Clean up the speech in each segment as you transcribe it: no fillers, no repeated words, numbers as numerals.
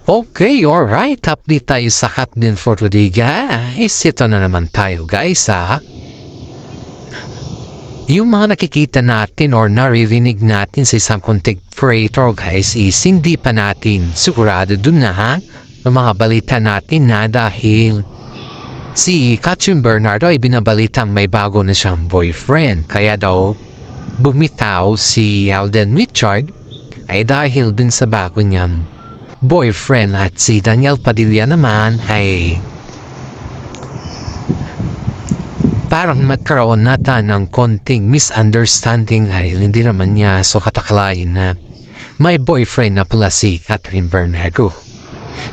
Okay, alright. Update tayo sa Hotdin for today, guys. Ito na naman tayo, guys, ha. Yung mga nakikita natin or naririnig natin sa isang content creator, guys, is hindi pa natin sigurado dun na, ha? Yung mga balita natin na dahil si Katrin Bernardo ay binabalitang may bago na siyang boyfriend. Kaya daw bumitaw si Alden Richard ay dahil dun sa bago niyang boyfriend, at si Daniel Padilla naman ay parang magkaroon nata ng konting misunderstanding dahil hindi naman niya so kataklain na may boyfriend na pala si Katrin Bernardo.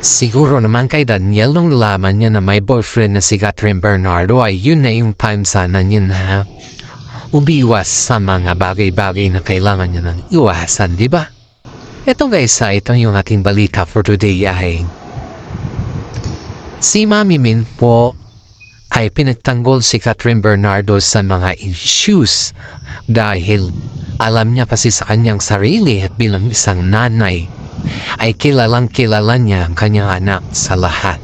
Siguro naman kay Daniel nung nalaman niya na may boyfriend na si Katrin Bernardo ay yun na yung time sana niya na umiwas sa mga bagay-bagay na kailangan niya ng iwasan, di ba? Ito guys, ito yung ating balita for today ay si Mami Min po ay pinagtanggol si Katrin Bernardo sa mga issues dahil alam niya kasi sa kanyang sarili at bilang isang nanay ay kilalang kilala niya ang kanyang anak sa lahat.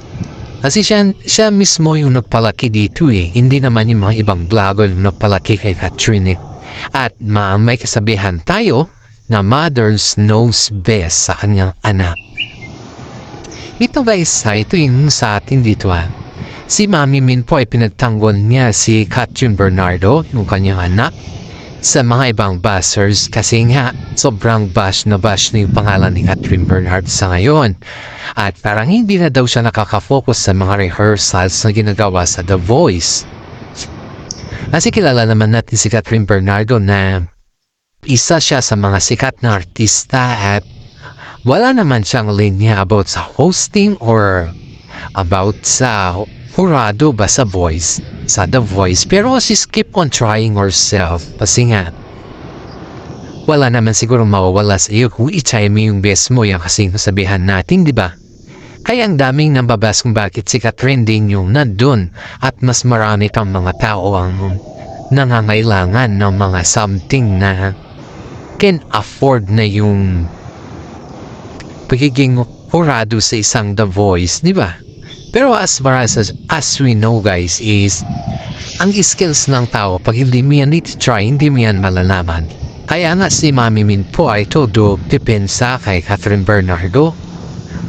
Kasi siya mismo yung nagpalaki dito hindi naman yung mga ibang vlogger yung nagpalaki kay Katrin At may kasabihan tayo na mothers knows best sa kanyang anak. Ito guys, ito yung sa atin dito Si Mami Min po ay pinagtanggol niya si Katrin Bernardo, yung kanyang anak, sa mga ibang bashers kasi nga sobrang bash na yung pangalan ni Katrin Bernardo sa ngayon. At parang hindi na daw siya nakaka-focus sa mga rehearsals na ginagawa sa The Voice. Kasi kilala naman natin si Katrin Bernardo na isa siya sa mga sikat na artista at wala naman siyang linya about sa hosting or about sa hurado ba sa voice, sa The Voice. Pero she's keep on trying herself kasi nga wala naman siguro mawawala sa iyo kung i-try mo yung best mo yan kasi nasabihan natin, di ba? Kaya ang daming nambabas kung bakit si Katrin din yung nandun at mas marami tang mga tao ang nangangailangan ng mga something na can afford na yung pagiging hurado sa isang The Voice, di ba? Pero as far as we know guys is ang skills ng tao pag hindi mo yan try, hindi mo yan malalaman. Kaya nga si Mami Min po ay todo pipensa kay Katrin Bernardo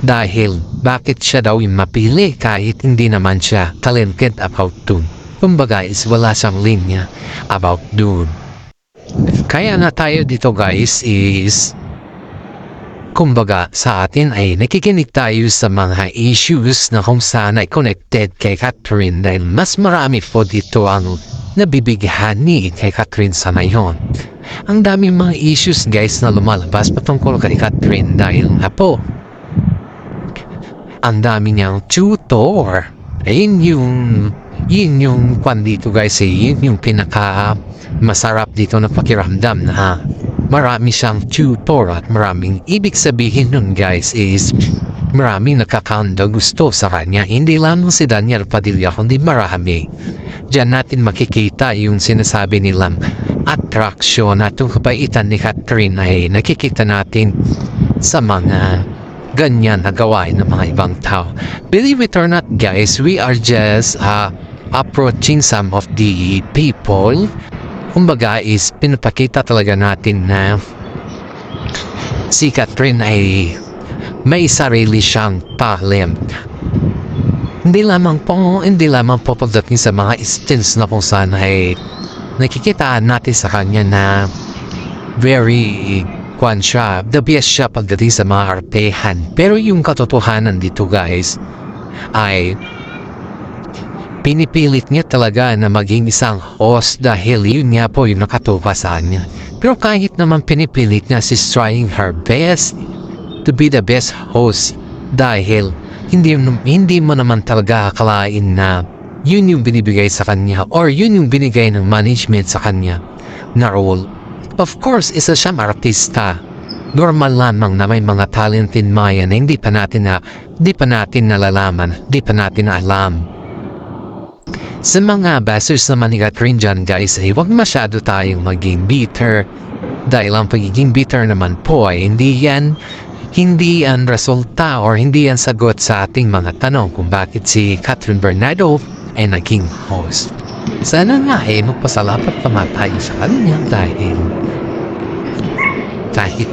dahil bakit siya daw yung mapili kahit hindi naman siya talented about dun. Kumbaga is wala siyang linya about dun. Kaya na tayo dito guys is kumbaga sa atin ay nakikinig tayo sa mga issues na kung saan ay connected kay Katrin dahil mas marami po dito ang nabibigyan ni kay Katrin sa ngayon. Ang daming mga issues guys na lumalabas patungkol kay Katrin dahil nga po ang dami niyang tutor. Yun yung kwan dito guys yun yung pinaka masarap dito na pakiramdam na marami siyang tutor at maraming ibig sabihin nun guys is maraming nakakanda gusto sa kanya. Hindi lang si Daniel Padilla kundi marami. Diyan natin makikita yung sinasabi nilang attraction at yung kabaitan ni Katrin ay nakikita natin sa mga ganyan na gawain ng mga ibang tao. Believe it or not guys, we are just approaching some of the people. Kumbaga is pinapakita talaga natin na si Katrin ay may sarili siyang talent. Hindi lamang po pagdating sa mga instance na kung saan ay nakikitaan natin sa kanya na very the best siya pagdating sa mga artehan. Pero yung katotohanan dito guys ay pinipilit niya talaga na maging isang host dahil yun nga po yung nakatupa sa kanya. Pero kahit naman pinipilit niya, she's trying her best to be the best host dahil hindi mo naman talaga akalain na yun yung binibigay sa kanya or yun yung binigay ng management sa kanya na role. Of course, isa siyang artista. Normal lamang na may mga talented maya na hindi pa natin nalalaman, hindi pa natin alam. Sa mga bashers naman ni Katrin dyan guys ay huwag masyado tayong maging bitter dahil ang pagiging bitter naman po ay hindi yan hindi ang resulta or hindi ang sagot sa ating mga tanong kung bakit si Catherine Bernardo ay naging host. Sana nga magpasalamat naman tayo sa kanya dahil kahit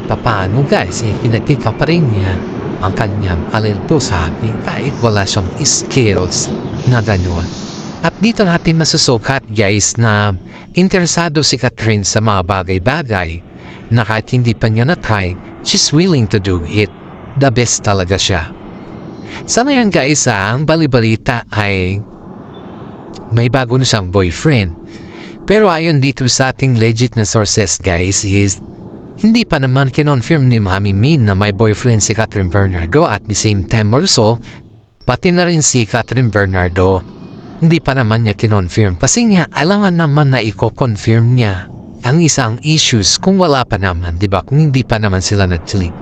papaano guys, pinagkita pa rin niya ang kanyang talento sa atin kahit wala siyang skills na gano'n. At dito natin masusukat guys na interesado si Catherine sa mga bagay-bagay na kahit hindi pa niya na-try, she's willing to do it. The best talaga siya. Sa ngayon guys, ang balibalita ay may bago na siyang boyfriend. Pero ayon dito sa ating legit na sources guys is hindi pa naman kinonfirm ni Mami Min na may boyfriend si Catherine Bernardo at the same time also pati na rin si Catherine Bernardo hindi pa naman niya kinonfirm kasi nga alangan naman na i-confirm niya ang isang issues kung wala pa naman, di ba? Kung hindi pa naman sila nag-click.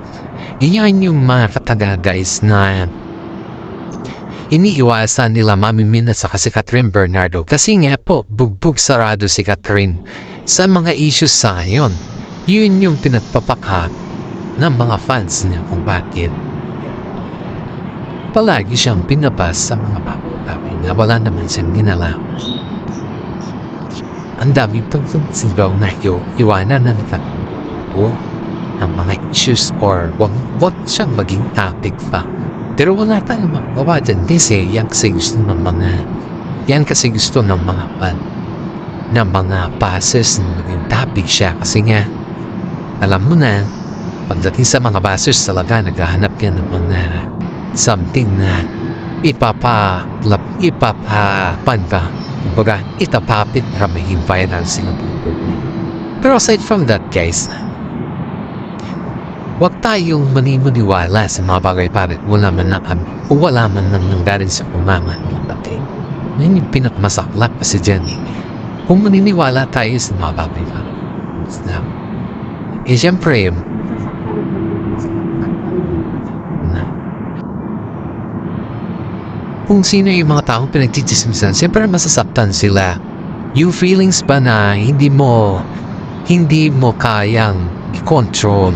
Iyan yung mga kataga guys na iniiwasan nila Mami Min at saka si Catherine Bernardo kasi nga po bugbog sarado si Catherine sa mga issues sa ngayon. Yun yung pinagpapaka ng mga fans niya kung bakit palagi siyang pinabas sa mga bagay na wala naman siyang ginalaw. Ang daming pagsigaw na iwanan ng o ng mga issues or wag siyang maging topic pa. Pero wala tayong magawa dyan kasi yan kasi gusto ng mga fan na mga passes na maging topic siya kasi nga alam mo na pagdating sa mga bashers talaga naghahanap yan ng mga something na ipapapan ka kumbaga itapapit para maging viral sila. Pero aside from that guys, huwag tayong maniniwala sa mga bagay-bagay wala man nang nanggaling sa umama. Yan yung pinakmasaklap kasi dyan kung maniniwala tayo sa mga bagay-bagay siyempre kung sino yung mga taong pinagtitismisan, siyempre masasaktan sila. Yung feelings ba na hindi mo kayang i-control.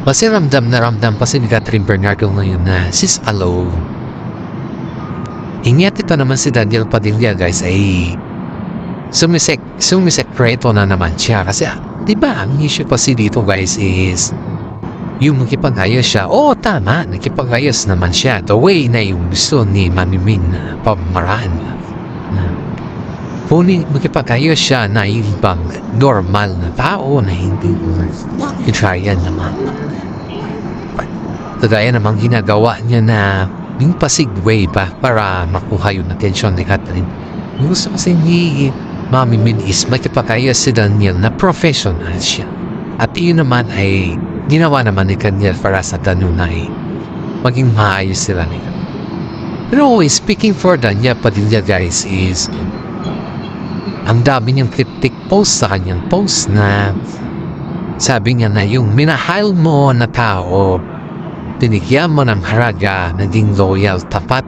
Kasi ramdam pa si Catherine Bernardo ngayon na she's alone. Ingat ito naman si Daniel Padilla guys ay sumisekreto na naman siya. Kasi diba ang issue kasi dito guys is yung nakipag-ayos siya, tama, nakipag-ayos naman siya. The way na yung gusto ni Mami Min na pamaraan kung makipag-ayos siya na ibang normal na tao na hindi i-tryan naman. Kagaya namang ginagawa niya na yung pasigway pa para makuha yung atensyon ni Catherine. Yung gusto kasi ni Mami Min is makipag-ayos si Daniel na professional siya. At yun naman ay ginawa naman ni Daniel para sa tanunay maging maayos sila nila. Pero speaking for Daniel Padilla guys is ang dami niyang cryptic post sa kanyang post na sabi niya na yung minahal mo na tao binigyan mo ng halaga naging loyal, tapat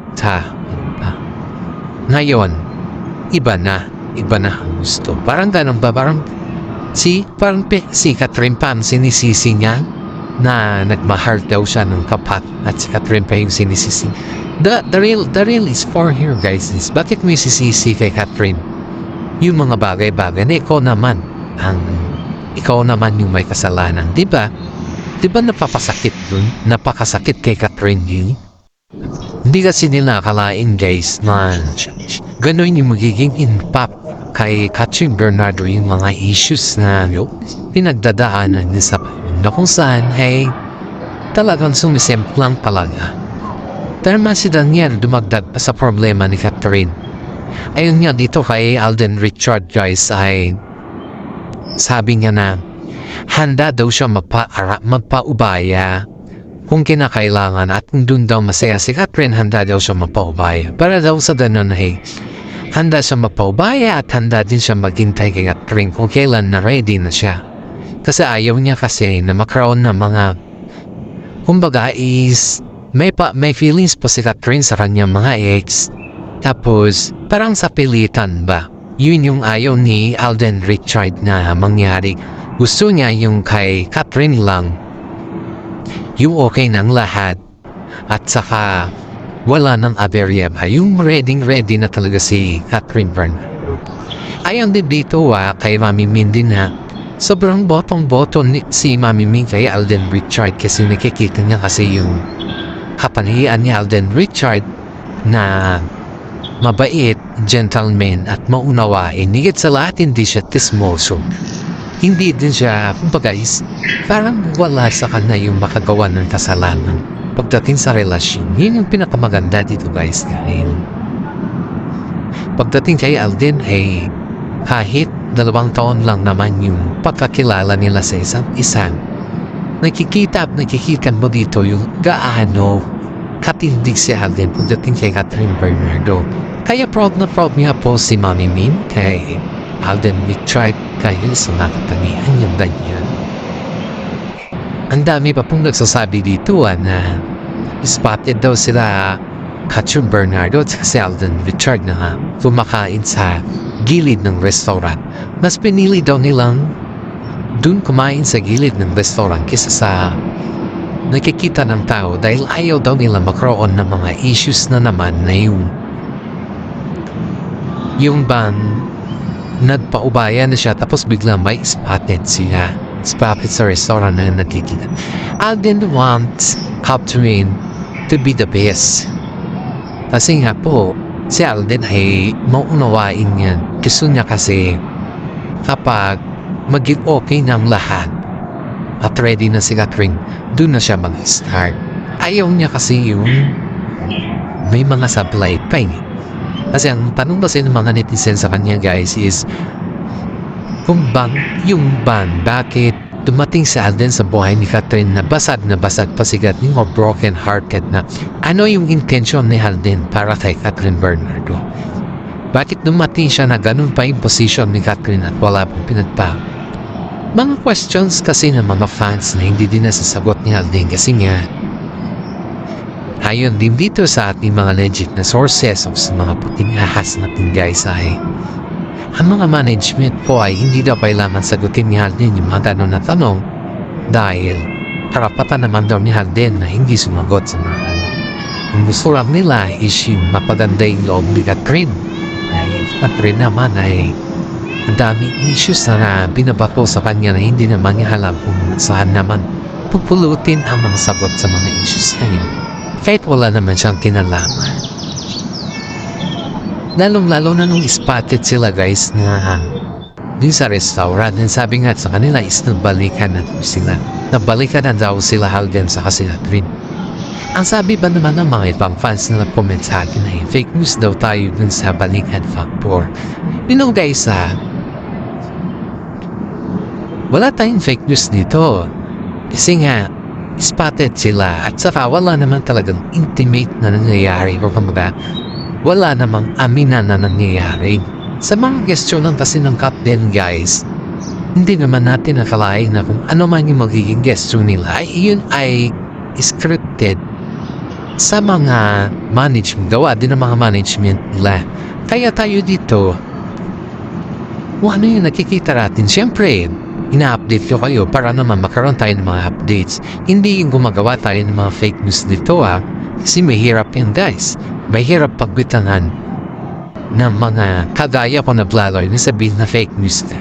ngayon iba na ang gusto. Parang ganun ba? Parang si Catherine pa ang sinisisi niya na nagmahal daw siya ng kapat at si Catherine pa yung sinisisi. The real is for here guys is bakit mo sisisi kay Catherine yung mga bagay-bagay na ikaw naman yung may kasalanan, diba napakasakit kay Catherine yun. Hindi kasi nila akalain guys na gano'n yung magiging impact kay Catherine Bernardo yung mga issues na pinagdadaanan niya sa na kung saan ay talagang sumisemplang talaga. Tama si Daniel dumagdag pa sa problema ni Catherine. Ayun nga dito kay Alden Richard guys ay sabi niya na handa daw siya magpaubaya kung kinakailangan at kung doon daw masaya si Catherine handa daw siya magpaubaya. Para daw sa ganun ay handa siya magpaubaya at handa din siya maghintay kay Catherine kung kailan na ready na siya. Kasi ayaw niya kasi na makaroon ng mga kumbaga is may feelings pa si Catherine sa kanyang mga ex. Tapos parang sa pilitan ba? Yun yung ayaw ni Alden Richard na mangyari. Gusto niya yung kay Catherine lang yung okay ng lahat at saka wala ng aberya ba, yung ready na talaga si Catherine Bernardo. Ayon din dito kay Mami Mindy na sobrang botong-boto si Mami Min kay Alden Richard kasi nakikita niya kasi yung kapangyarihan ni Alden Richard na mabait, gentleman at maunawain. Higit sa lahat, hindi siya tismoso. Hindi din siya, kumbaga parang wala sa kanya yung makagawa ng kasalanan pagdating sa relasyon. Yun yung pinakamaganda dito guys. Pagdating kay Alden ay kahit 2 taon lang naman yung pagkakilala nila sa isa't isa, nakikita mo dito yung gaano katindig si Alden pagdating kay Catherine Bernardo. Kaya proud na proud niya po si Mami Min kay Alden Richard kaya sa nakatanihan yung ganyan. Ang dami pa pong nagsasabi dito na spotted daw sila Catherine Bernardo at si Alden Richard na kumakain sa gilid ng restaurant. Mas pinili daw nilang dun kumain sa gilid ng restaurant kaysa sa nakikita ng tao dahil ayaw daw nila magkaroon ng mga issues na naman na yung bang nagpaubaya na siya tapos biglang may spotted sa restaurant na nakikita. Alden wants Catherine to be the best. Kasi nga po, si Alden ay maunawain niya. Gusto niya kasi kapag maging okay ng lahat at ready na si Catherine, doon na siya mag-start. Ayaw niya kasi yung may mga supply pa Kasi ang tanong kasi ng mga netizens sa kanya guys is kung bakit dumating si Alden sa buhay ni Catherine na basag pa si Catherine o broken hearted na ano yung intention ni Alden para kay Catherine Bernardo. Bakit dumating siya na ganun pa yung position ni Catherine at wala pong pinagpa? Mga questions kasi ng mga fans na hindi din nasasagot ni Alden kasi nga ayon din dito sa ating mga legit na sources of sa mga puting ahas natin guys ay ang mga management po ay hindi daw kailangan sagutin ni Alden yung mga tanong na tanong dahil karapatan naman daw ni Alden na hindi sumagot sa mga ang gusto lang nila is yung mapaganda yung loob ni Catherine. Dahil Catherine naman ay ang daming issues na binabato sa kanya na hindi naman niya alam kung saan naman pupulutin ang mga sagot sa mga issues na yun. Kahit wala naman siyang kinalaman. Lalong-lalo na nung spotted sila guys na din sa restaurant. And sabi nga sa kanila is nabalikan na sila. Nabalikan na daw sila Alden sa Catherine. Ang sabi ba naman ng mga ibang fans na nag-comment sa akin ay fake news daw tayo dun sa balikan factor. You know guys wala tayong fake news dito. Kasi nga spotted sila at saka wala naman talagang intimate na nangyayari o kumbaga wala namang aminan na nangyayari. Sa mga question ng kasi ng Captain guys, hindi naman natin nakalain na kung ano man yung magiging question nila ay yun ay scripted sa mga management, gawa din ng mga management nila. Kaya tayo dito ano yung nakikita natin, syempre ina-update ko kayo para naman makaroon tayo ng mga updates. Hindi yung gumagawa tayo ng mga fake news dito kasi mahirap yan guys. Mahirap pagbitangan ng mga kagaya ko na vlogger na sabihin na fake news na.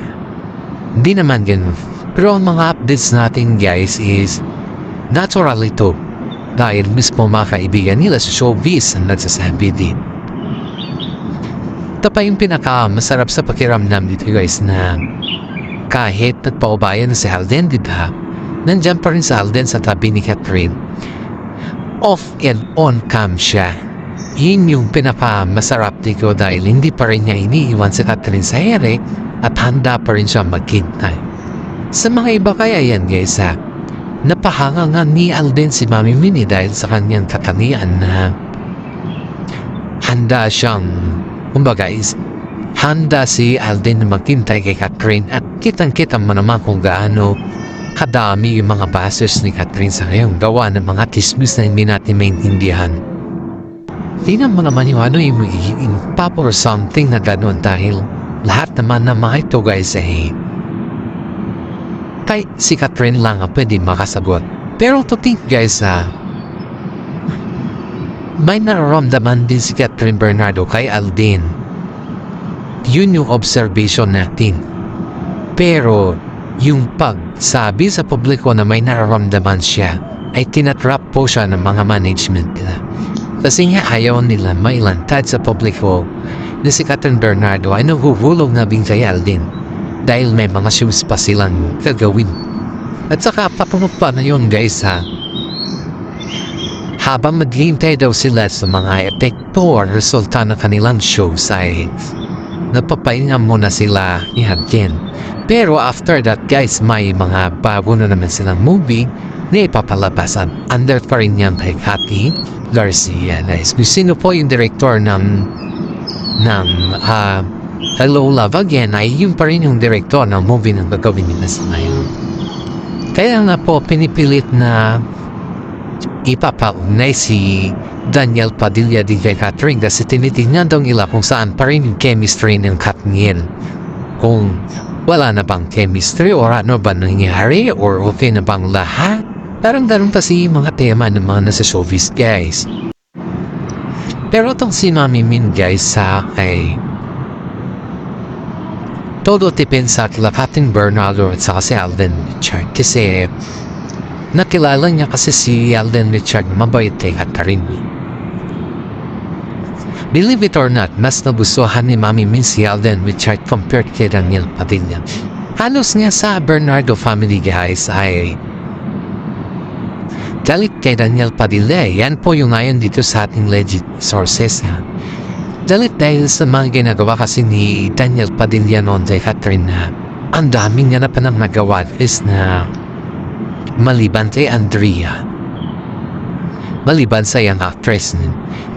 Hindi naman ganun. Pero ang mga updates natin guys is natural ito. Dahil mismo mga kaibigan nila sa showbiz ang nagsasabi din. Ito pa yung pinaka-masarap sa pakiramdam dito guys na kahit nagpaubayan na si Alden, diba? Nandyan pa rin si Alden sa tabi ni Catherine. Off and on cam siya. Yun yung pinaka-masarap dito dahil hindi pa rin niya iniiwan si Catherine sa ere at handa pa rin siya maghintay. Sa mga iba kaya yan guys napahanga nga ni Alden si Mami Minnie dahil sa kanyang katanian na handa siyang kumbaga handa si Alden na maghintay kay Catherine at kitang-kita mo naman kung gaano kadami yung mga bashers ni Catherine sa ngayon gawa ng mga tismis na hindi natin maintindihan. Tingnan mo naman yung ano yung magiging pop or something na gano'n dahil lahat naman na mga ito guys kay si Catherine lang ang pwede makasagot. Pero to think guys may nararamdaman din si Catherine Bernardo kay Alden. Yun yung observation natin. Pero yung pagsabi sa publiko na may nararamdaman siya ay tinatrap po siya ng mga management nila. Kasi nga ayaw nila mailantad sa publiko na si Catherine Bernardo ay nahuhulog na din kay Alden dahil may mga shows pa silang gagawin. At saka papunod pa na yun guys habang maghihintay daw sila sa mga epekto o resulta ng kanilang shows ay napapahinga muna sila ni Alden. Pero after that guys, may mga bago na naman silang movie na ipapalabasan. Under pa rin yan kay Cathy Garcia. Guys, sino po yung director ng Hello Love Again ay yun pa rin yung director ng movie na gagawin nila sa ngayon. Kaya nga po pinipilit na ipapaunay si Daniel Padilla di kay Catherine kasi tinitingnan daw nila kung saan pa rin yung chemistry ng Katniel. Kung wala na bang chemistry or ano ba nangyari or okay na bang lahat. Parang ganun kasi mga tema ng mga nasa showbiz guys. Pero itong si Mami Min guys ay todo depende sa kila Catherine Bernardo at saka si Alden Richard kasi nakilala niya kasi si Alden Richard mabait kay Catherine. Believe it or not, mas nabusuhan ni Mami Min si Alden Richard compared kay Daniel Padilla. Halos nga sa Bernardo family guys ay galit kay Daniel Padilla. Yan po yung ngayon dito sa ating legit sources galit dahil sa mga ginagawa kasi ni Daniel Padilla noon kay Catherine na ang daming niya na pa nang nagawa is na maliban kay Andrea, maliban sa yung actress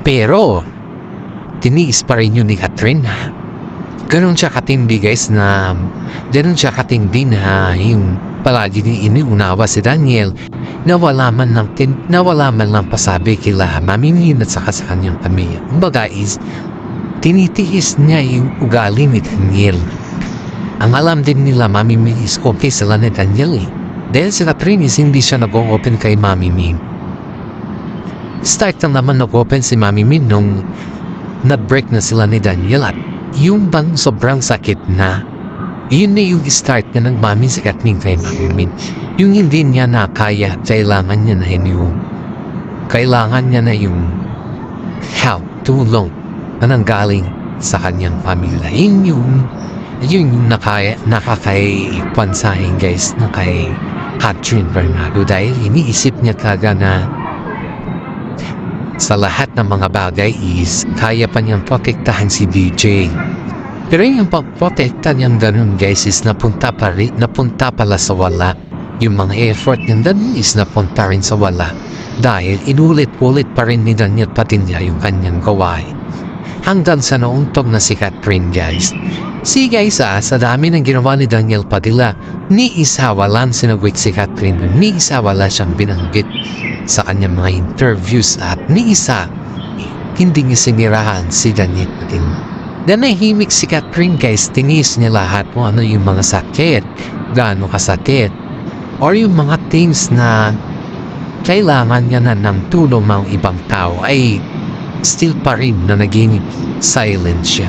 pero tiniis pa rin yun ni Catherine ganun siya katindi guys na ganun siya katindi na yung palagi iniunawa si Daniel na wala man lang pasabi kila Mami Min at saka sa kanyang pamilya. Kumbaga is tinitiis niya yung ugali ni Daniel. Ang alam din nila Mami Min is okay sila ni Daniel dahil si Catherine is hindi siya nag-open kay Mami Min. Start lang naman nag-open si Mami Min nung na-break na sila ni Daniel at yung bang sobrang sakit na yun na yung start na ng mami si Catherine kay Mami Min. Yung hindi niya na kaya, kailangan niya na yung help, tulong na nanggaling sa kanyang pamilya. Yun yung nakakaipansahin guys na kay Catherine Bernardo dahil iniisip niya talaga na sa lahat ng mga bagay is kaya pa niyang protektahan si DJ. Pero yung pagprotekta niyang ganun guys is napunta pala sa wala. Yung mga effort niyang ganun is napunta rin sa wala dahil inulit-ulit pa rin ni Daniel Padilla yung kanyang gawain. Hanggang sa nauntog na si Catherine guys. Sa dami ng ginawa ni Daniel Padilla, ni isa walang sinagwit si Catherine, ni isa wala siyang binanggit sa kanyang mga interviews at ni isa hindi niya sinirahan si Daniel Padilla. Dan nahimik si Catherine guys, tinis niya lahat kung ano yung mga sakit, gaano kasakit, or yung mga things na kailangan niya na ng tulong ng ibang tao ay still pa rin na naging silent siya.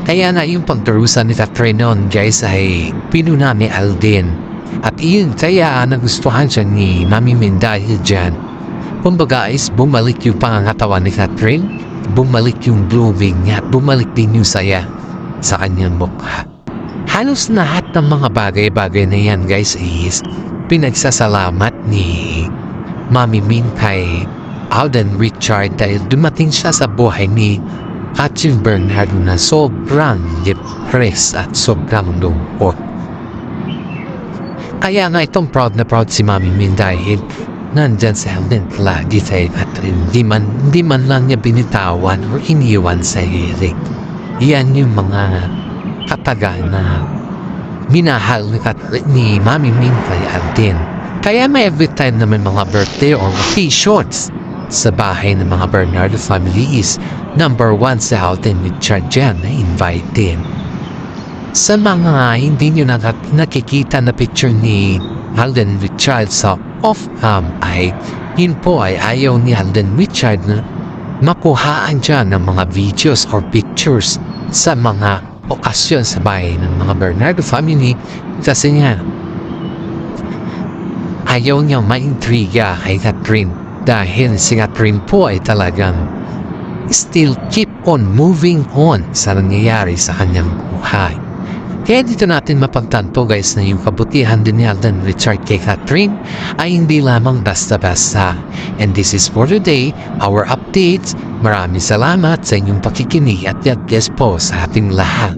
Kaya na yung pagdarusa ni Catherine noon guys ay pinuna ni Alden at iyon kaya nagustuhan siya ni Mami Min dahil dyan. Kumbaga is bumalik yung pangangatawan ni Catherine, bumalik yung blooming niya at bumalik din yung saya sa kanyang mukha. Halos lahat ng mga bagay-bagay na yan guys is pinagsasalamat ni Mami Min kay Alden Richard dahil dumating siya sa buhay ni Catherine Bernardo na sobrang depressed at sobrang lungkot. Kaya nga itong proud na proud si Mami Min dahil nandyan sa Alden lagi kay Catherine. Hindi man lang niya binitawan o iniwan sa hilig. Yan yung mga katagal na minahal ni Mami Min kay Alden. Kaya may every time naman mga birthday or occasions sa bahay ng mga Bernardo family is number 1 sa Alden Richard dyan na invite din. Sa mga hindi nyo nakikita na picture ni Alden Richard sa off-cam ay yun po ay ayaw ni Alden Richard na makuhaan dyan ng mga videos or pictures sa mga okasyon sa bahay ng mga Bernardo family kasi nga ayaw niya maintriga kay Catherine dahil si Catherine po ay talagang still keep on moving on sa nangyayari sa kanyang buhay. Kaya dito natin mapagtanto guys na yung kabutihan din ni Alden Richard kay Catherine ay hindi lamang basta-basta. And this is for today, our updates. Maraming salamat sa inyong pakikinig at God bless po sa ating lahat.